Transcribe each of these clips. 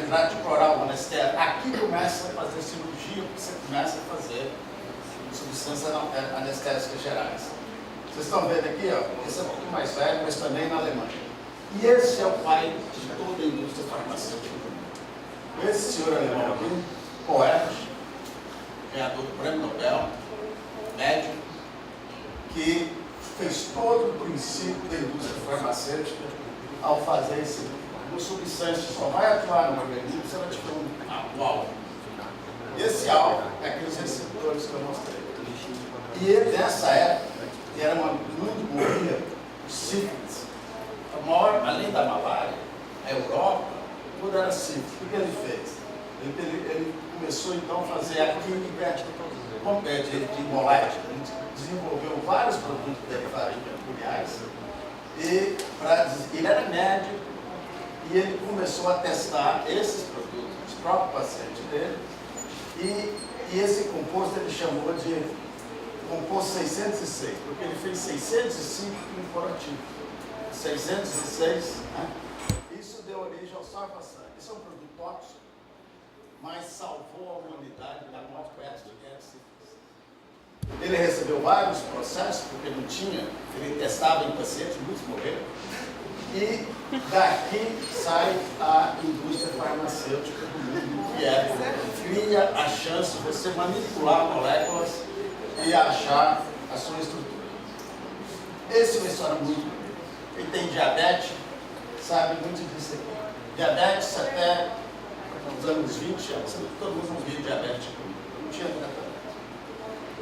carboidrato de cloral, o anestésico. Aqui começa a fazer cirurgia, porque você começa a fazer substâncias anestésicas gerais. Vocês estão vendo aqui, ó, esse é um pouquinho mais velho, mas também na Alemanha. E esse é o pai de toda a indústria farmacêutica. Esse senhor alemão aqui, Koech, ganhador do Prêmio Nobel, médico, que fez todo o princípio da indústria farmacêutica ao fazer esse uma substância só vai atuar no organismo se ela tiver um álcool. Esse álcool é aqueles receptores que eu mostrei. E ele, nessa época, era muito morria de sífilis. A maior, além da malária, a Europa, tudo era sífilis. O que ele fez? Ele começou então a fazer a química de moléculas. Ele desenvolveu vários produtos derivados de peculiares. E ele era médico e ele começou a testar esses produtos, os próprios pacientes dele. E esse composto ele chamou de composto 606, porque ele fez 605 quimioforativo. 606, né? Isso deu origem ao salva-sangue. Isso é um produto tóxico, mas salvou a humanidade da morte por essa sífilis. Ele recebeu vários processos, porque não tinha, ele testava em pacientes, muitos morreram. E daqui sai a indústria farmacêutica do mundo, que cria a chance de você manipular moléculas e achar a sua estrutura. Essa é uma história muito bonita. Quem tem diabetes sabe muito disso aqui. Diabetes até os anos 20, todo mundo não via diabetes comigo, não tinha tratamento.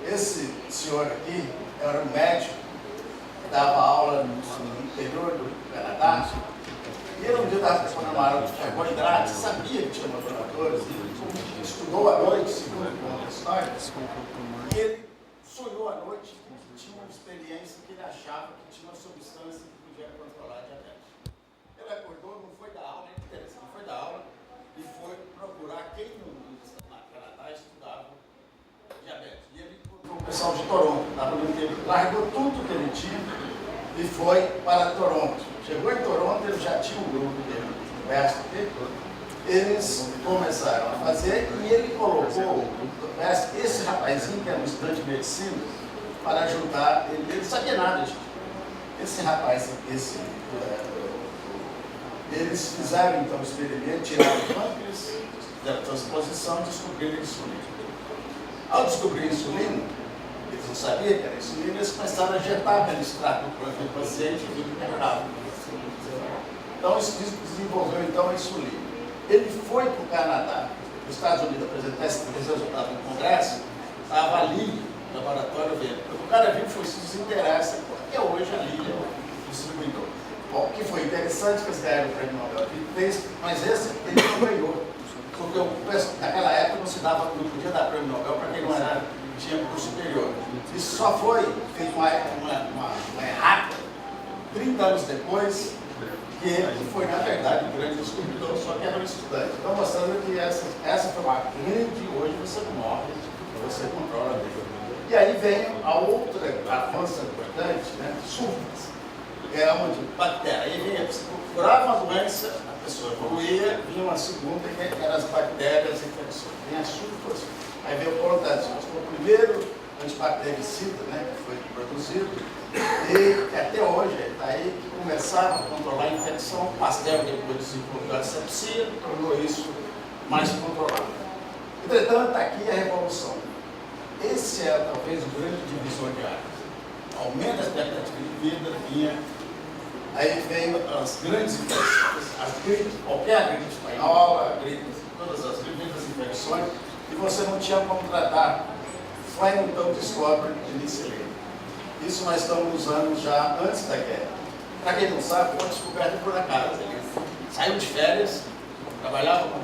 Esse senhor aqui era um médico, dava aula no interior do Canadá, e ele um dia estava preparando uma aula de carboidrato, sabia que tinha laboratórios, e estudou à noite, segundo conta a história, e ele sonhou à noite que tinha uma experiência que ele achava que tinha uma substância que podia controlar a diabetes. Ele acordou, não foi dar aula, é interessante, não foi dar aula, e foi procurar quem no Canadá estudava diabetes. E ele encontrou o pessoal de Toronto, largou tudo que ele tinha e foi para Toronto. Chegou em Toronto, ele já tinha um grupo dele, o resto dele, eles começaram a fazer e ele colocou esse rapazinho, que era um estudante de medicina, para ajudar ele. Ele não sabia nada disso. Esse rapaz, eles fizeram então o experimento, tiraram o pâncreas da transposição e descobriram a insulina. Ao descobrir a insulina, eles não sabiam que era insulina, eles começaram a injetar aquele extrato do paciente e viram que melhorava. Então, isso desenvolveu então a insulina. Ele foi para o Canadá, os Estados Unidos, apresentar esse resultado no Congresso, estava a Lilly, no laboratório vendo. O cara viu que foi se desinteressa, porque hoje a Lilly é o distribuidor. Bom, o que foi interessante que eles ganharam o Prêmio Nobel de Física, mas esse ele não ganhou. Porque naquela época não se dava, não podia dar Prêmio Nobel para quem não era, tinha curso superior. Isso só foi feito uma errata 30 anos depois, que ele foi, na verdade, um grande descobridor, só que era um estudante. Então, mostrando que essa foi uma grande, hoje você não morre, você controla bem. E aí vem a outra avanço importante, né? Sulfas, que é onde bactéria. Aí vinha, você curava uma doença, a pessoa evoluía, vinha uma segunda, que eram as bactérias, infecções. Vem as sulfas, aí veio o clonazepam. Foi o primeiro antibactericida, né, que foi produzido, e até hoje está aí, que começaram a controlar a infecção. Pasteur depois desenvolveu a asepsia, tornou isso mais controlado. Entretanto, está aqui a revolução. Esse é talvez o grande divisor de águas. Aumenta a expectativa de vida, vinha, aí vem as grandes infecções, as gripes, qualquer gripe espanhola, todas as gripes, infecções, e você não tinha como tratar. Foi então descobre a penicilina. Isso nós estamos usando já antes da guerra. Para quem não sabe, foi descoberto por acaso. Ele saiu de férias, trabalhava com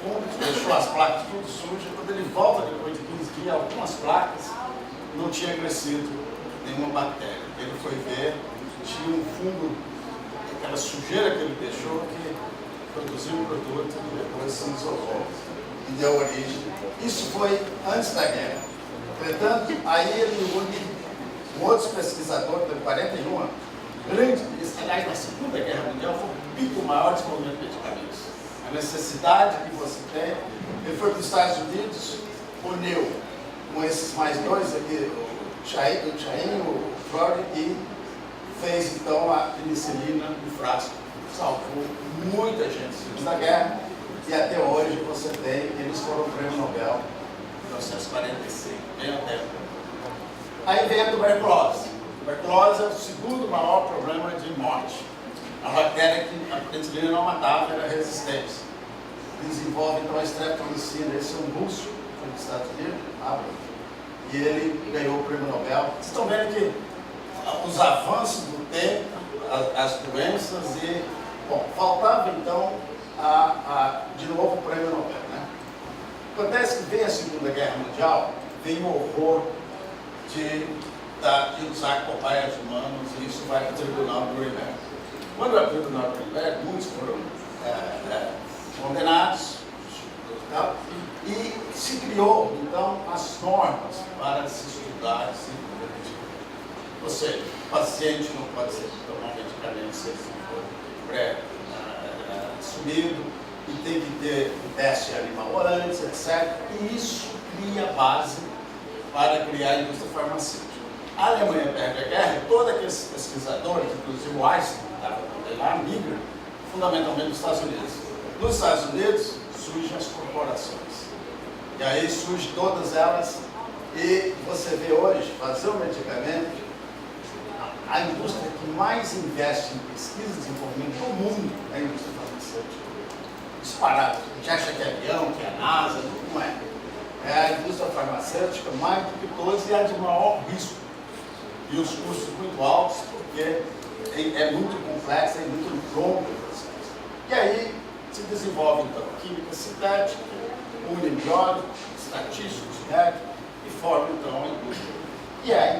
fundos, deixou as placas tudo sujas. Quando ele volta depois de 15 dias, algumas placas não tinha crescido nenhuma bactéria. Ele foi ver, tinha um fungo, aquela sujeira que ele deixou, que produziu um produto e depois se isolou e deu origem. Isso foi antes da guerra. Entretanto, aí ele une outros pesquisadores, de 41 anos, grande, aliás, na Segunda Guerra Mundial foi o pico maior desenvolvimento de medicamentos. a necessidade que você tem. Ele foi para os Estados Unidos, uniu com esses mais dois aqui, o Chain, o Florey, e fez então a penicilina no frasco. Salvou muita gente na guerra, e até hoje você tem, eles foram prêmio Nobel em 1945, bem até. Aí vem a tuberculose. A tuberculose é o segundo maior problema de morte. A bactéria que a penicilina não matava era resistente. Desenvolve então a streptomicina. Esse é um russo, foi dos Estados Unidos, e ele ganhou o prêmio Nobel. Vocês estão vendo que os avanços do tempo, as doenças e... Bom, faltava então de novo o prêmio Nobel, né? Acontece que vem a Segunda Guerra Mundial, vem o horror de usar cobaias humanos, e isso vai para o Tribunal de Nuremberg. Quando vai para o Tribunal de Nuremberg, muitos foram condenados, e se criou então as normas para se estudar esse ou seja, o paciente não pode ser tomar medicamento se ele for pré-assumido, e tem que ter teste animal antes, etc. E isso cria base para criar a indústria farmacêutica. A Alemanha perde a guerra e todos aqueles pesquisadores, inclusive o Einstein, que estava lá, migra fundamentalmente nos Estados Unidos. Nos Estados Unidos surgem as corporações. E aí surgem todas elas, e você vê hoje, fazer um medicamento, a indústria que mais investe em pesquisa e desenvolvimento do mundo é a indústria farmacêutica. Disparado. A gente acha que é avião, que é a NASA, não é. É a indústria farmacêutica mais do que todas e a de maior risco. E os custos muito altos, porque é muito complexa e muito longo o processo. E aí se desenvolve então química sintética, unibiótico, estatísticos, médicos, e forma então a indústria. E aí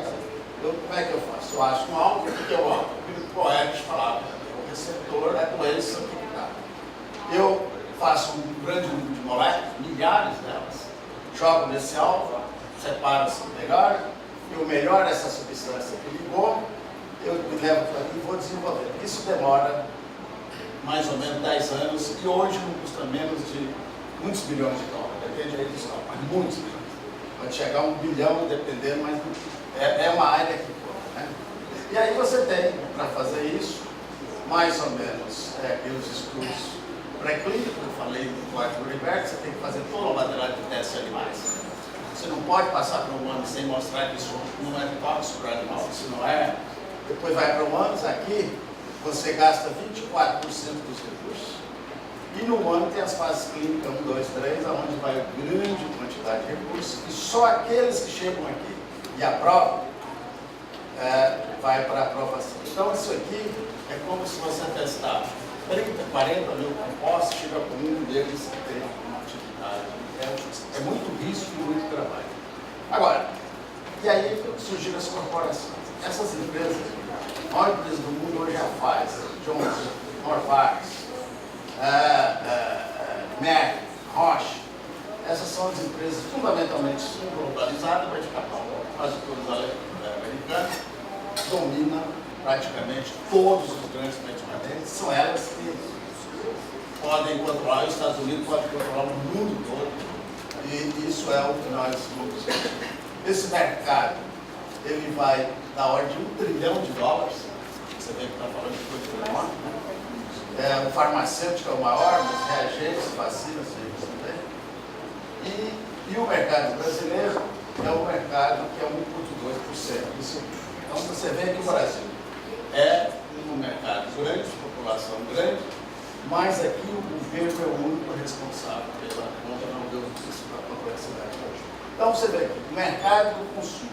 então, como é que eu faço? Eu acho um alvo, o que é o alvo? O Poetes falava, o receptor é a doença que está. Eu faço um grande número de moléculas, milhares delas, jogo nesse alvo, separo-se melhor, eu melhoro essa substância que ligou, eu me levo para aqui e vou desenvolver. Isso demora mais ou menos 10 anos e hoje não custa menos de muitos bilhões de dólares, depende aí do sal, mas muitos bilhões. Pode chegar a 1 bilhão dependendo, mas é uma área que conta, né? E aí você tem, para fazer isso, mais ou menos aqueles estudos pré-clínicos, eu falei do Código de Nuremberg, você tem que fazer toda a material de testes animais. Você não pode passar para humanos sem mostrar que isso não é tóxico para o animal, isso não é. Depois vai para humanos, aqui você gasta 24% dos recursos. E no humano tem as fases clínicas 1, 2, 3, onde vai grande quantidade de recursos, e só aqueles que chegam aqui e aprovam, vai para a aprovação. Então isso aqui é como se você testar 30, 40 mil compostos, chega com um deles que tem uma atividade. É muito risco e muito trabalho. Agora, e aí surgiram as corporações. Essas empresas, a maior empresa do mundo hoje é a Pfizer, Johnson, Novartis, Merck, Roche. Essas são as empresas fundamentalmente globalizadas, mas de capital quase todas americanas, dominam praticamente todos os grandes medicamentos. São elas que podem controlar, os Estados Unidos podem controlar o mundo todo. E isso é o que nós vamos ver. Esse mercado, ele vai da ordem de $1 trilhão. Você vê que está falando de coisa menor, né? O farmacêutico é o maior, mas reagentes, vacinas, também. E o mercado brasileiro é o mercado que é 1,2% disso aqui. Então você vê que o Brasil é um mercado grande, população grande, mas aqui o governo é o único responsável pela conta, não deu isso para a complexidade hoje. Então você vê aqui, o mercado do consumo.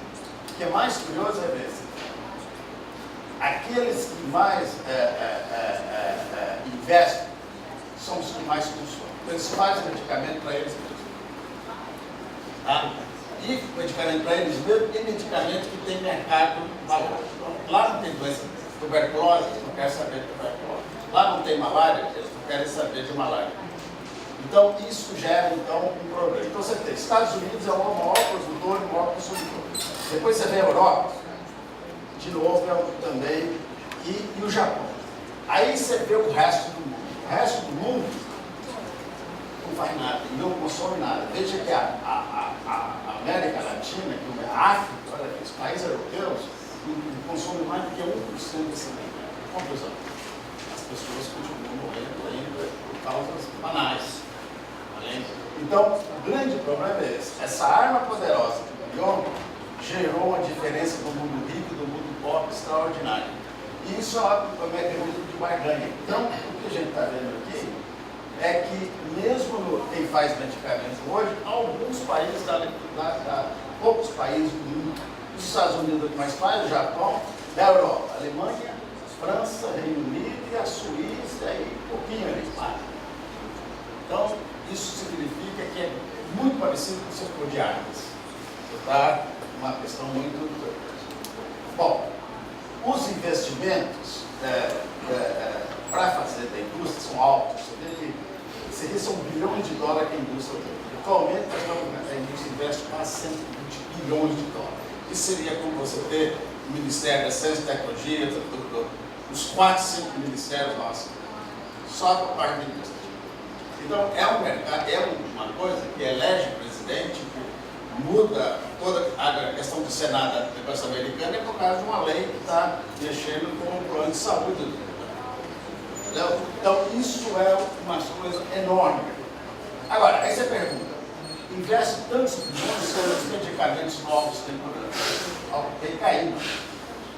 O que é mais curioso é ver aqueles que mais investem são os que mais consomem. Então eles fazem medicamento para eles mesmos. Tá? E medicamento para eles mesmos e medicamento que tem mercado valor. Então, lá não tem doença tuberculose, eles não querem saber de tuberculose. Lá não tem malária, eles não querem saber de malária. Então, isso gera então, um problema. Então, você tem Estados Unidos é o maior produtor e o maior consumidor. Depois você vê a Europa, de novo também, e o Japão. Aí você vê o resto do mundo. O resto do mundo faz nada, e não consome nada. Veja que a América Latina, que a África, olha aqui, os países europeus, não consomem mais do que 1% desse alimento. Conclusão, as pessoas continuam morrendo ainda por causas banais. Então, o grande problema é esse. Essa arma poderosa do bioma gerou uma diferença do mundo rico e do mundo pobre extraordinária. E isso é um mecanismo de barganha. Então, o que a gente está vendo aqui é que, mesmo quem faz medicamentos hoje, alguns países, poucos países do mundo, os Estados Unidos é o que mais faz, o Japão, da Europa, Alemanha, França, Reino Unido e a Suíça, e um pouquinho ali. Então, isso significa que é muito parecido com o setor de armas. Tá? Uma questão muito... Bom, os investimentos para fazer da indústria são altos. Você vê que são bilhões de dólares que a indústria tem. Atualmente, a indústria investe quase 120 bilhões de dólares. Isso seria como você ter o Ministério da Ciência e Tecnologia, os 4, 5 ministérios nossos, só para a parte da indústria. Então, é um mercado, é uma coisa que elege presidente, que muda toda a questão do Senado da Constituição americana, é por causa de uma lei que está mexendo com o plano de saúde do mundo. Entendeu? Então, isso é uma coisa enorme. Agora, aí você pergunta, investe tantos bilhões nos medicamentos novos tem caído.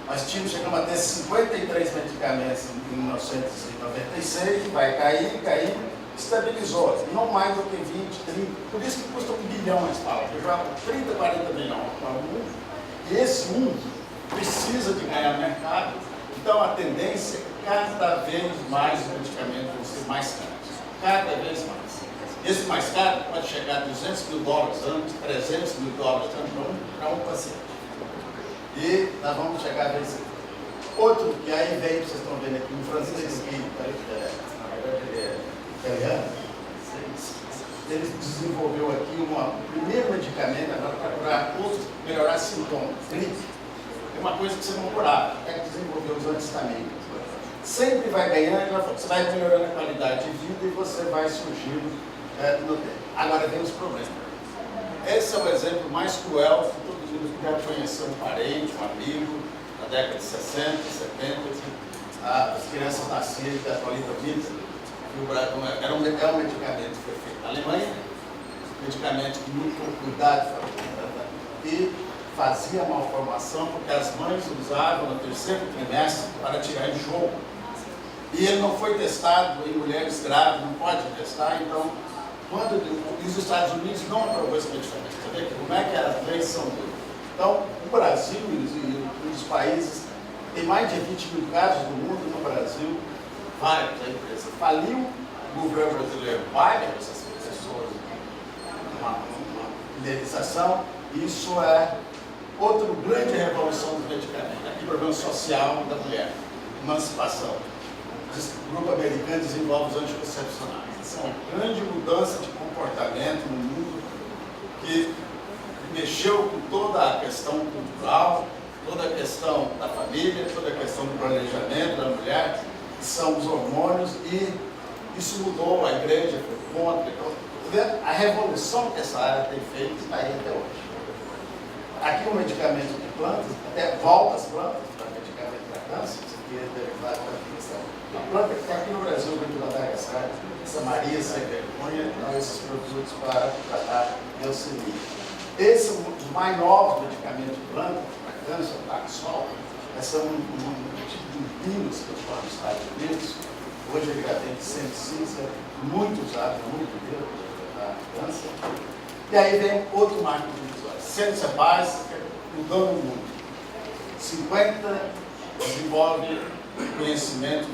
Nós chegamos a ter 53 medicamentos em 1996, vai cair, estabilizou, não mais do que 20, 30, por isso que custa 1 bilhão esse palavra, eu jogo 30, 40 milhões para o mundo, e esse mundo precisa de ganhar mercado, então a tendência é que cada vez mais os medicamentos vão ser mais caros, cada vez mais. Esse mais caro pode chegar a 200 mil dólares anos, 300 mil dólares anos para um paciente. E nós vamos chegar a ver isso. Outro que aí veio, vocês estão vendo aqui, um francês aqui, na verdade ele é italiano, ele desenvolveu aqui o primeiro medicamento agora para curar outros, melhorar sintomas. É uma coisa que você não curava, é que desenvolveu os anti-histamínicos. Sempre vai ganhando, você vai melhorando a qualidade de vida e você vai surgindo no tempo. Agora vem os problemas. Esse é o exemplo mais cruel que todo mundo já conheceu, um parente, um amigo, na década de 60, 70, as crianças nasciam da talidomida, era um medicamento que foi feito na Alemanha, medicamento que muito com cuidado e fazia malformação, porque as mães usavam no terceiro trimestre para tirar enjoo. E ele não foi testado em mulheres grávidas, não pode testar, então, quando os Estados Unidos não aprovou esse medicamento, você vê como é que as leis são duras. Então, o Brasil e os países, tem mais de 20 mil casos do mundo no Brasil, várias empresas. Faliu, o governo brasileiro paga essas pessoas uma indenização, isso é outra grande revolução dos medicamentos. Aqui, problema social da mulher, emancipação. O grupo americano desenvolve os anticoncepcionais. Isso é uma grande mudança de comportamento no mundo que mexeu com toda a questão cultural, toda a questão da família, toda a questão do planejamento da mulher, que são os hormônios, e isso mudou, a igreja foi contra. Então, a revolução que essa área tem feito está aí até hoje. Aqui o medicamento de plantas, até volta as plantas para medicamento para câncer, isso aqui é derivado da fixação. A planta que está aqui no Brasil, muito de Madagascar, essa Maria sem vergonha, dão esses produtos para tratar leucemia. Esses são os mais novos medicamentos de planta para câncer, o Taxol, são um tipo de pinos que eu falo nos Estados Unidos. Hoje ele já tem 105, muito usado, muito mesmo, para câncer. E aí vem outro marco divisório. Ciência básica, mudando o mundo. 50 desenvolve conhecimento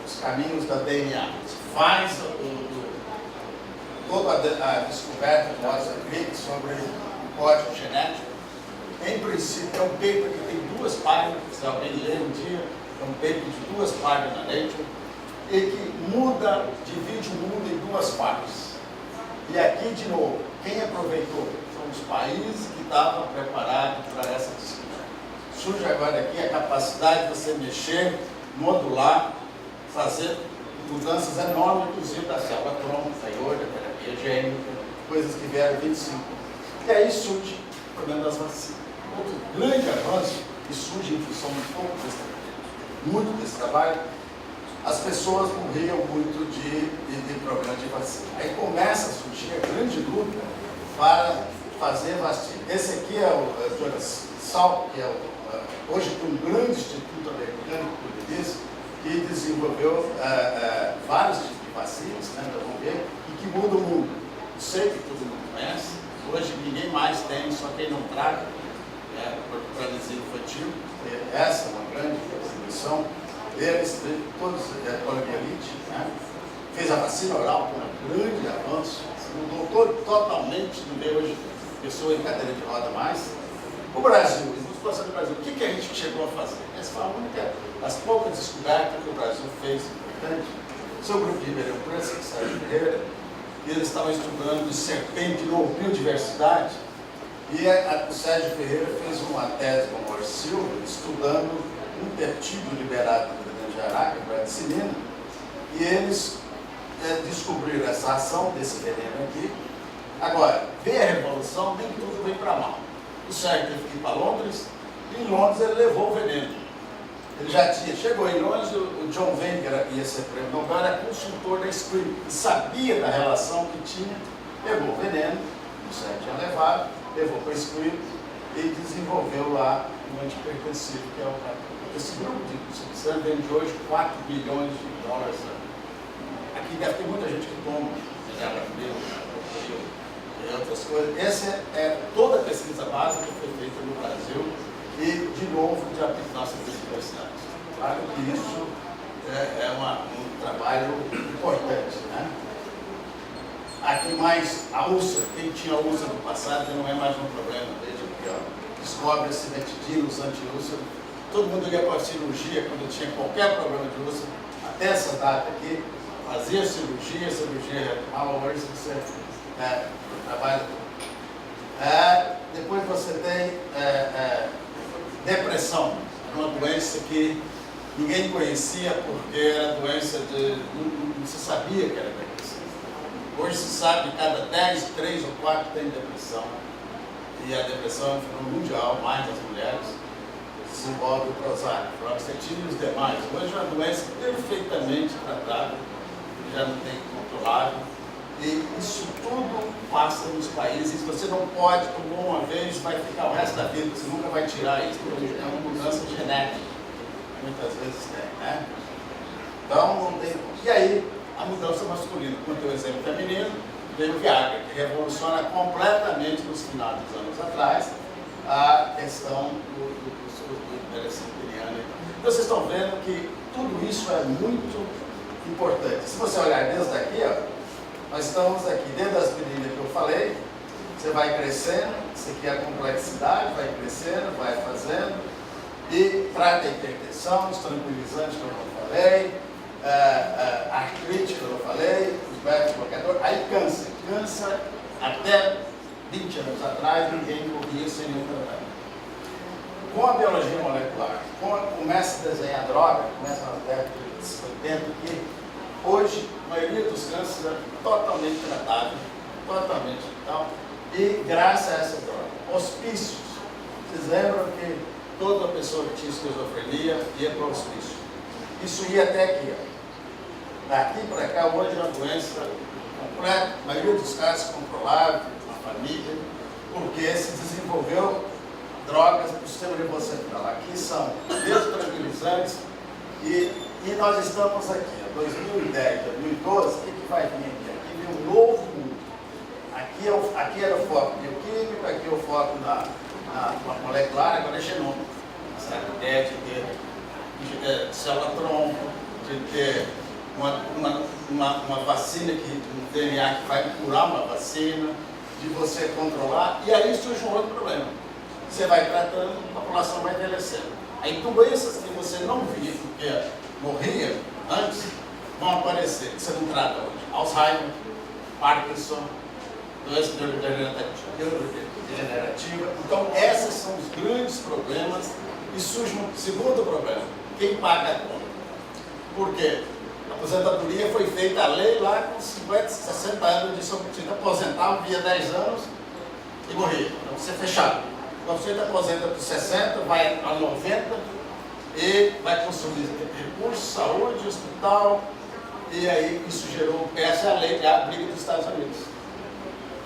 dos caminhos da DNA. Faz toda a descoberta do nosso clique sobre o código genético. Em princípio, é um paper que tem 2 páginas, se alguém ler um dia, é um paper de 2 páginas na Nature, e que muda, divide o mundo em 2 partes. E aqui, de novo, quem aproveitou? São os países que estavam preparados para essa disciplina. Surge agora aqui a capacidade de você mexer, modular, fazer mudanças enormes, inclusive da célula tronco, da ioda, terapia gênica, coisas que vieram 25. E aí surge o problema das vacinas. Outro grande avanço que surge em função muito desse trabalho, as pessoas morriam muito de problema de vacina. Aí começa a surgir a grande luta para fazer vacina. Esse aqui é o Jonas Salk, que é hoje tem um grande instituto americano que cuida disso, que desenvolveu vários tipos de vacinas, né, então vamos ver, e que muda o mundo. Eu sei que todo mundo conhece, hoje ninguém mais tem, só quem não trata, paralisia infantil, essa é uma grande distribuição. Eles, todos, poliomielite, né? Fez a vacina oral, com um grande avanço, mudou totalmente do meio hoje, pessoa em cadeira de roda mais. O Brasil, do Brasil, o que a gente chegou a fazer? Essa foi a única, das poucas descobertas que o Brasil fez, importante. O seu grupo de Ribeirão Preto, Sérgio Ferreira, eles estavam estudando serpente ou biodiversidade, e o Sérgio Ferreira fez uma tese com o Maurício Silva, estudando um peptídeo liberado do veneno de araca, a bradicinina, e eles descobriram essa ação desse veneno aqui. Agora, veio a revolução, nem tudo veio para mal. O Sérgio teve que ir para Londres, e em Londres ele levou o veneno. Ele já chegou em Londres, o John Vane, que ia ser prêmio Nobel, era consultor da Scrip, e sabia da relação que tinha, pegou o veneno, o Sérgio tinha levado, levou para a Scrip e desenvolveu lá um antipertensivo, que é o esse grupo de substância vende hoje 4 bilhões de dólares. Aqui deve ter muita gente que toma, e outras coisas. Toda a pesquisa básica que foi feita no Brasil e, de novo, de nossas universidades. Claro que isso é um trabalho importante, né? Aqui mais a úlcera, quem tinha úlcera no passado já não é mais um problema, desde que descobre esse metidina, anti-úlcera. Todo mundo ia para a cirurgia quando tinha qualquer problema de úlcera, até essa data aqui, fazia cirurgia retal, hoje você trabalha. Depois você tem depressão, uma doença que ninguém conhecia porque era doença não se sabia que era depressão. Hoje se sabe que cada 10, 3 ou 4 tem depressão. E a depressão é um fenômeno mundial, mais das mulheres. Desenvolve o Prozac, fluoxetina e os demais. Hoje é uma doença perfeitamente tratável, já não tem controlável. E isso tudo passa nos países. Você não pode, tomar uma vez, vai ficar o resto da vida, você nunca vai tirar isso, porque é uma mudança genética. Muitas vezes tem, né? Então, não tem. E aí, a mudança masculina, como tem o exemplo feminino, veio o Viagra, que revoluciona completamente nos finais dos anos atrás a questão do envelhecimento peniano. Então, vocês estão vendo que tudo isso é muito importante. Se você olhar desde aqui, nós estamos aqui dentro das medidas que eu falei, você vai crescendo, isso aqui é a complexidade, vai crescendo, vai fazendo, e trata a hipertensão, os tranquilizantes que eu não falei, artrite que eu não falei, os beta-bloqueadores, aí câncer até 20 anos atrás, ninguém morria sem nenhum tratamento. Com a biologia molecular, começa a desenhar droga, começa nas décadas de 80, que hoje a maioria dos cânceres é totalmente tratável, totalmente tal, e graças a essa droga. Hospícios. Vocês lembram que toda pessoa que tinha esquizofrenia ia para o hospício. Isso ia até aqui. Daqui para cá, hoje é uma doença completa, a maioria dos casos controlável, na família, porque se desenvolveu drogas para o sistema nervoso central. Aqui são tranquilizantes e nós estamos aqui, em 2010, 2012, o que vai vir aqui? Aqui vem um novo mundo. Aqui era o foco bioquímico, aqui é o foco na molecular, agora é genômico. Essa ideia de ter célula-tronco, de ter uma vacina, um DNA que vai curar uma vacina, de você controlar, e aí surge um outro problema. Você vai tratando, a população vai envelhecendo. Aí doenças que você não via, porque morria antes, vão aparecer, que você não trata hoje. Alzheimer, Parkinson, doença degenerativa. Então, esses são os grandes problemas. E surge um segundo problema. Quem paga a conta? Por quê? A aposentadoria foi feita a lei lá com 50, 60 anos de sobretudo. Aposentava, via 10 anos e morria. Então você fechava. Quando você aposenta por 60, vai a 90 e vai consumir recursos, saúde, hospital, e aí isso gerou, essa é a lei, a briga dos Estados Unidos.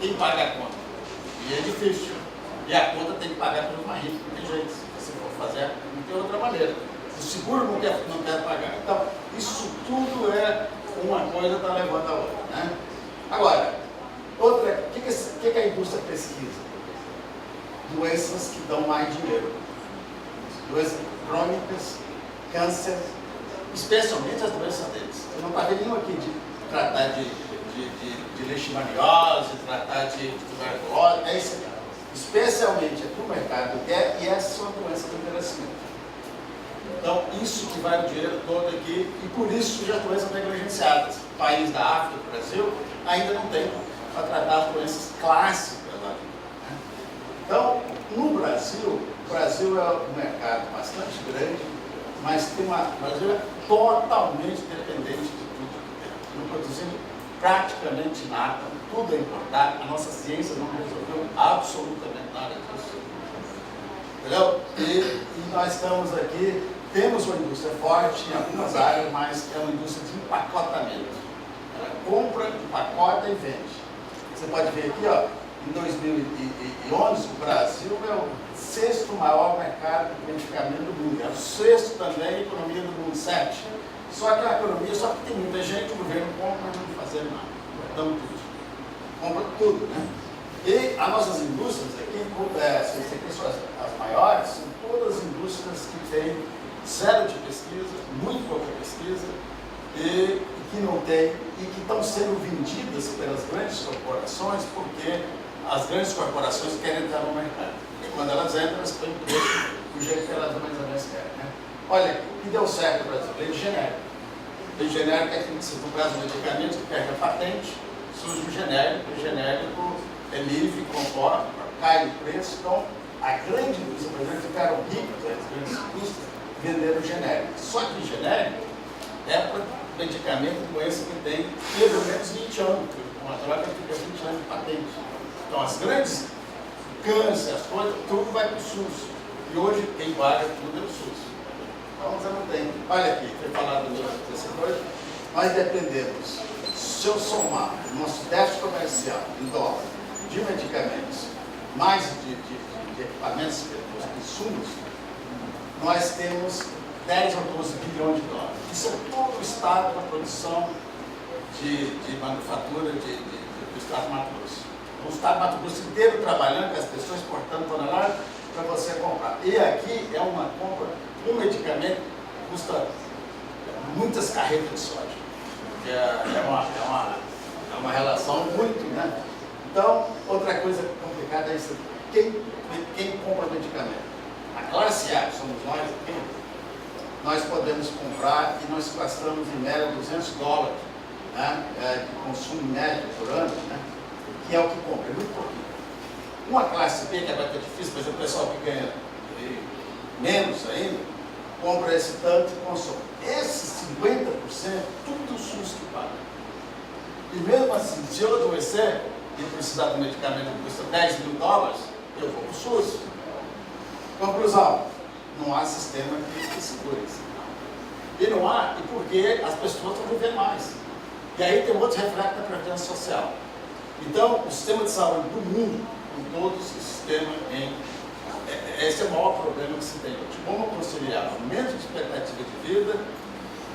Quem paga a conta? E é difícil. E a conta tem que pagar pelos mais ricos, não tem jeito. Se for fazer, não tem outra maneira. O seguro não quer pagar. Então, isso tudo é uma coisa está levando a outra. Né? Agora, outra, o que a indústria pesquisa? Doenças que dão mais dinheiro. Doenças crônicas, câncer, especialmente as doenças deles. Você não está vendo aqui de tratar de leishmaniose, tratar de tuberculose, é isso aqui. Especialmente aqui o mercado quer, e essa é uma doença do envelhecimento. Então, isso que vai o dinheiro todo aqui, e por isso já doenças negligenciadas. O país da África, o Brasil, ainda não tem para tratar as doenças clássicas da vida. Né? Então, no Brasil, o Brasil é um mercado bastante grande, mas o Brasil é totalmente dependente de tudo que tem. Não produzindo praticamente nada, tudo é importado. A nossa ciência não resolveu absolutamente nada disso. Entendeu? E nós estamos aqui, temos uma indústria forte em algumas áreas, mas é uma indústria de empacotamento. Ela compra, empacota e vende. Você pode ver aqui, ó, em 2011, o Brasil é o 6º maior mercado de medicamento do mundo. É o 6º também, economia do mundo, 7. Só que a economia, só que tem muita gente, o governo compra e não fazer nada. Então, tudo. Compra tudo, né? E as nossas indústrias aqui, aqui são as maiores, são todas indústrias que têm zero de pesquisa, muito pouca pesquisa, e que não tem, e que estão sendo vendidas pelas grandes corporações, porque as grandes corporações querem entrar no mercado. E quando elas entram, elas põem preço do jeito que elas mais ou menos querem. Né? Olha aqui, o que deu certo no Brasil? Lei de genérico. Lei de genérico é que, se no caso do medicamento que perde a patente, surge o genérico é livre, conforme, cai o preço. Então, a grande indústria, por exemplo, ficaram ricas, as grandes indústrias, venderam genérico. Só que o genérico é para medicamento de doença que tem pelo menos 20 anos, uma droga que fica 20 anos de patente. Então, as grandes câncer, as coisas, tudo vai para o SUS. E hoje, quem paga tudo é o SUS. Então, você não tem. Olha aqui, foi falado dessa coisa. Nós dependemos, se eu somar o nosso déficit comercial em dólar de medicamentos, mais de equipamentos, de insumos, nós temos 10 ou 12 bilhões de dólares. Isso é todo o estado da produção de manufatura do estado de Mato Grosso. O estado de Mato Grosso inteiro trabalhando, com as pessoas exportando toneladas para você comprar. E aqui é uma compra, um medicamento custa muitas carretas de soja. É uma relação muito, né? Então, outra coisa complicada é isso. Quem compra medicamento? A classe A, que somos nós aqui, nós podemos comprar e nós gastamos em média $200, né, de consumo médio por ano, né, que é o que compra, é muito pouquinho. Uma classe B, que é muito difícil, por exemplo, o pessoal que ganha menos ainda, compra esse tanto e consome. Esses 50%, tudo o SUS que paga. E mesmo assim, se eu adoecer e precisar de um medicamento que custa $10 mil, eu vou para o SUS. Conclusão, não há sistema que segure isso. E não há, e porque as pessoas estão vivendo mais. E aí tem outro reflexo da previdência social. Então, o sistema de saúde do mundo, com todo o sistema esse é o maior problema que se tem hoje. Como conciliar aumento de expectativa de vida,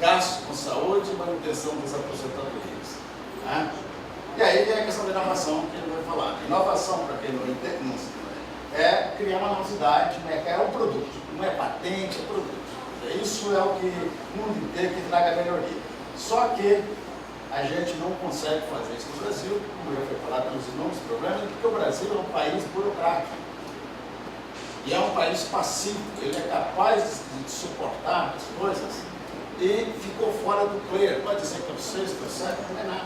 gastos com saúde e manutenção das aposentadorias. Né? E aí vem a questão da inovação, que ele vai falar. Inovação, para quem não entende, é criar uma novidade, né? É um produto, não é patente, é produto. Isso é o que o mundo inteiro que traga melhoria. Só que a gente não consegue fazer isso no Brasil, como já foi falado, pelos inúmeros problemas, porque o Brasil é um país burocrático. E é um país pacífico, ele é capaz de suportar as coisas e ficou fora do player. Pode dizer que é o 6º, é o 7º, não é nada.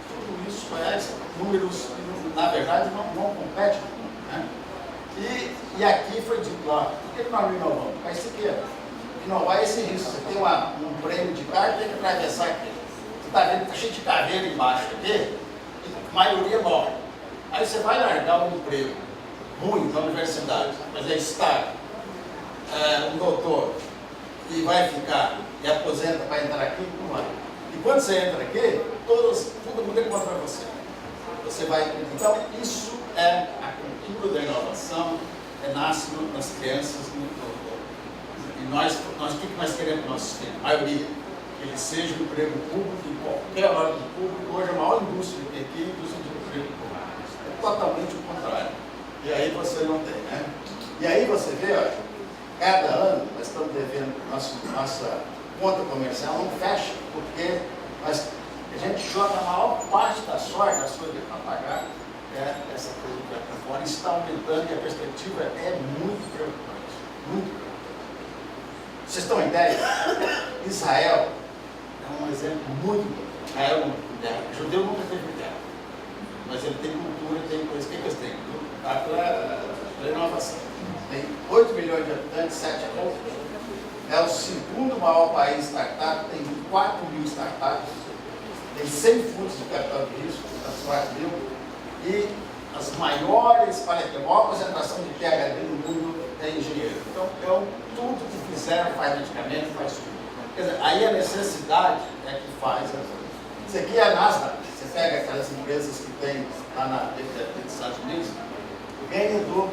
Tudo isso parece números que, na verdade, não competem com o mundo. Né? E aqui foi dito lá, por que nós não inovamos? Porque isso aqui é inovar esse risco. Você tem um prêmio de carro, tem que atravessar aqui. está vendo que está cheio de caveira embaixo aqui, e a maioria morre. Aí você vai largar um emprego ruim na universidade, mas é estável, um doutor, e vai ficar, e aposenta para entrar aqui, não vai. E quando você entra aqui, todo mundo é contra você. Você vai. Então, isso é a cultura da inovação, nasce nas crianças. E nós, o que nós queremos para nossos filhos? A maioria. Que ele seja um emprego público em qualquer hora do público. Hoje a maior indústria que tem aqui é a indústria de emprego público. É totalmente o contrário. E aí você não tem, né? E aí você vê, ó, cada ano nós estamos devendo, nossa conta comercial não fecha, porque a gente joga a maior parte da sorte, das coisas para pagar, essa coisa que vai para fora, isso está aumentando e a perspectiva é muito preocupante. Muito preocupante. Vocês estão em ideia? Israel é um exemplo muito bom. Israel é uma terra. O judeu nunca teve guerra, mas ele tem cultura, tem coisa. O que eles têm? A inovação. Tem 8 milhões de habitantes, 7 anos. É o segundo maior país startup, tem 4 mil startups, tem 100 fundos de capital de risco, as 4 mil, e as maiores, olha aqui, a maior concentração de PhD no mundo é engenheiro. Então, tudo que fizeram faz medicamento, faz tudo. Quer dizer, aí a necessidade é que faz as coisas. Isso aqui é a Nasdaq. Você pega aquelas empresas que tem lá nos Estados Unidos, ganha dos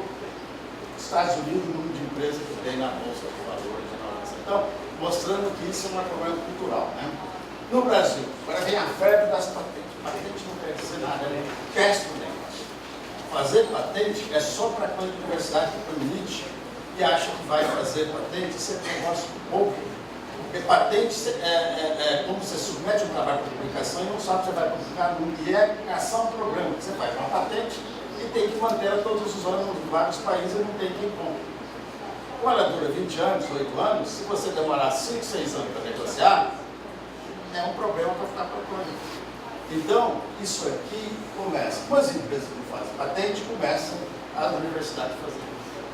Estados Unidos o número de empresas que tem na Bolsa de Valores de inovação. Então, mostrando que isso é um problema cultural, né? No Brasil, agora vem a febre das patentes. Patente não quer dizer nada, é um péssimo negócio. Fazer patente é só para quando a universidade permite e acha que vai fazer patente, isso é um negócio pouco. Porque patente é como você submete um trabalho para publicação e não sabe se você vai publicar nunca. E é aplicação do programa. Você faz uma patente e tem que manter a todos os anos em vários países e não tem quem compra. Como ela dura 20 anos, 8 anos, se você demorar 5, 6 anos para negociar, é um problema para ficar procurando. Então, isso aqui começa. Como as empresas que fazem patente, começam a universidade a fazer.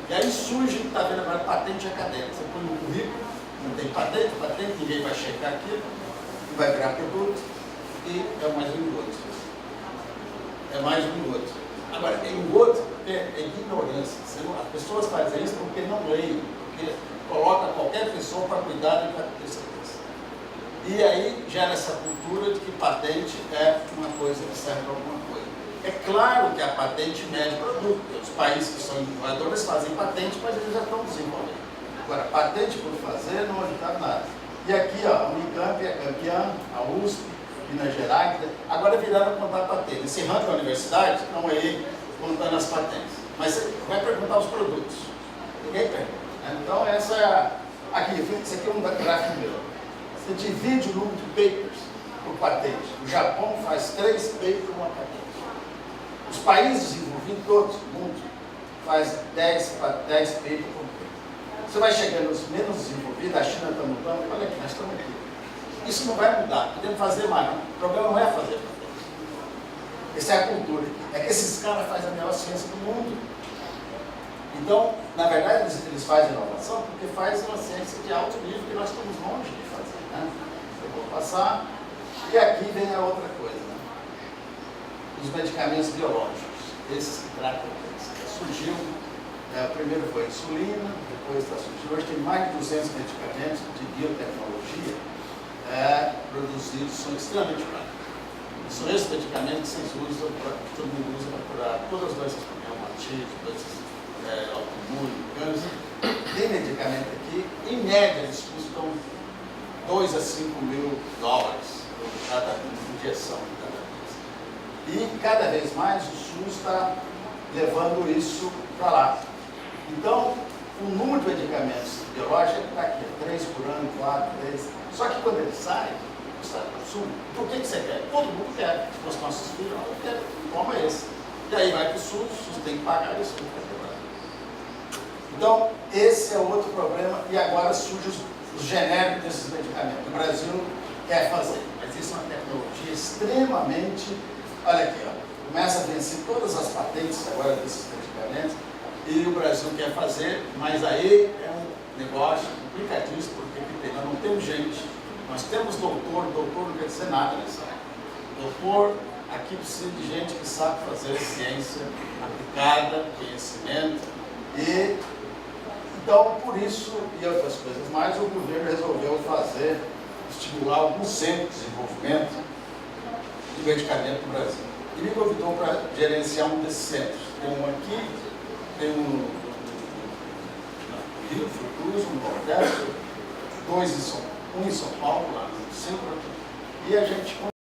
E aí surge, está vendo agora, patente acadêmica. Você põe no currículo, não tem patente, ninguém vai checar aquilo, vai virar produto, e é mais um engodo. É mais um engodo. Agora, engodo é ignorância. As pessoas fazem isso porque não leem, porque coloca qualquer pessoa para cuidar de cada pessoa. E aí gera essa cultura de que patente é uma coisa que serve para alguma coisa. É claro que a patente mede produto. Os países que são inovadores fazem patente, mas eles já estão desenvolvendo. Agora, patente por fazer não ajuda nada. E aqui, ó, a Unicamp é campeã, a USP, Minas Gerais, agora viraram a contar patente. Encerrando a universidade, estão aí contando as patentes. Mas você vai perguntar os produtos. Ninguém pergunta. Né? Então, essa é aqui, isso aqui é um gráfico meu. Você divide o número de papers por patente. O Japão faz 3 papers por uma patente. Os países desenvolvidos, todos, o mundo, faz 10 papers por paper. Você vai chegando nos menos desenvolvidos, a China está mudando, olha aqui, nós estamos aqui. Isso não vai mudar, podemos fazer mais. O problema não é fazer patente. Essa é a cultura. É que esses caras fazem a melhor ciência do mundo. Então, na verdade, eles fazem inovação porque fazem uma ciência de alto nível que nós estamos longe de fazer. Né? Eu vou passar. E aqui vem a outra coisa. Né? Os medicamentos biológicos. Esses que tratam disso. Surgiu, o primeiro foi a insulina, depois está surgindo. Hoje tem mais de 200 medicamentos de biotecnologia produzidos, são extremamente práticos. São esses medicamentos que vocês usam, todo mundo usa para curar todas as doenças reumatismo, doenças autoimune, câncer. Tem medicamento aqui, em média eles custam 2 a 5 mil dólares por cada injeção de cada vez. E cada vez mais o SUS está levando isso para lá. Então, o número de medicamentos biológicos está aqui, 3 por ano, 4, 3. Só que quando ele sai, o Estado consome. Por que você quer? Todo mundo quer. Os nossos filhos não querem, toma esse. E aí vai para o SUS tem que pagar isso. Então, esse é outro problema, e agora surgem os genéricos desses medicamentos. O Brasil quer fazer, mas isso é uma tecnologia extremamente... Olha aqui, ó, começa a vencer todas as patentes agora desses medicamentos, e o Brasil quer fazer, mas aí é um negócio complicadíssimo, porque nós não temos gente, Nós temos doutor não quer dizer nada nessa área. Doutor, aqui precisa de gente que sabe fazer ciência aplicada, conhecimento, e então, por isso e outras coisas mais, o governo resolveu estimular alguns centros de desenvolvimento de medicamento no Brasil. E me convidou para gerenciar um desses centros. Tem um aqui, tem um no Rio, Frutuoso, no Nordeste, um em São Paulo, lá no centro, e a gente